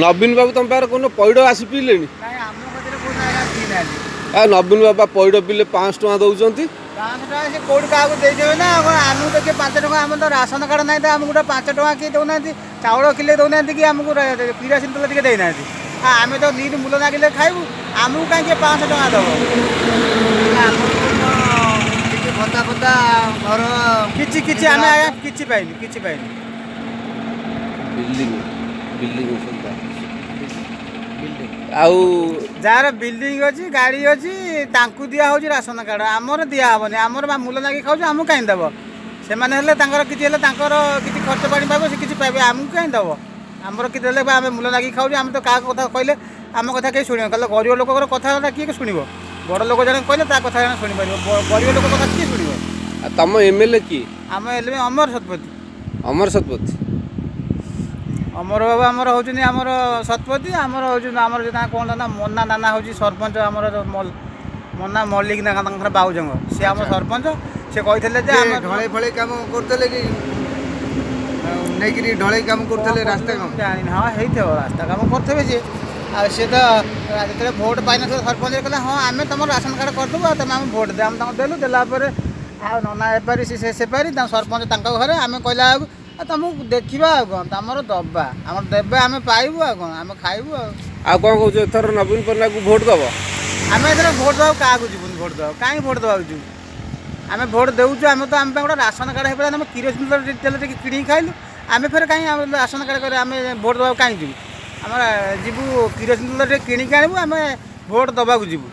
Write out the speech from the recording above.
नवीन बाबू तुम पार कौन पैड आसी पीले नवीन बाबा पैड पीले 500 टका दौरान 500 टका से कौट क्या देदेवे ना आमको देखिए 5 टका आम तो राशन कार्ड ना आमको 5 टका किए दौना चाउल किले दौना कि आमको किरासिन तेल टे देना आम तो नीट मूल नागिले खाइबू आमको कहीं 500 टका दब भत्ता फत्ता घर किसी आम किसी पाइनि किसी पाइनि बिल्डिंग बिल्डिंग आउ जार बिल्डिंग अच्छी गाड़ी अच्छी तांकु दिया हो राशन कार्ड आमर दिया हेनी आमर मूल नागी खाऊ आमको कहीं दब से किसी खर्च पानी पाइब से किसी पाइबे आमको कहीं दब आमर कि आम मूल नागी खाऊ आम तो क्या कथा कहले आम कथा कहीं शुण कहले गरीब लोक कथा किए शुण बड़ लोक जन कहले कथा शुणी पार गरीब लोक कथा किए शुण तुम एमएलए किए आम एल अमर शतपथी अमर शतपथी अमर बाबा आमर होउछन आमर शतपथी आमर होउछन आमर जेता कोन ना मन्ना नाना होउछि सरपंच आमर मन्ना मल्लिक ना तंकर बाउजंग से आम सरपंच से कहितले जे आम ढळे फळे काम करतले कि नेगिरी ढळे काम करतले रास्ता काम जानि हां हेइथो रास्ता काम करथबे जे आ से तो जेतले वोट पाइना सरपंच कहला हां आमे तुम राशन कार्ड कर दबो तुम आम वोट दे आम तंग देलु देला पर आ नना एपारी से पारी सरपंच तंक घरे आमे कहला तुमको देखा कौन तुम दबा आम देवे आम पाइबू आ कौन आम खाइबू आ कौन कौन एथर नवीन पन्ना को भोट दब आम एथर भोट दवा क्या जीवन भोट दवा कहीं भोट दवा जी आम भोट देचु आम तो आम गोटे राशन कार्ड हो आम किरोसिन तेल किणी खाइलु आम फिर कहीं राशन कार्ड कर आम भोट दवा कहीं जीवु आम जीवु किरोसिन तेल किणी आनबू आम भोट दवा जीवु।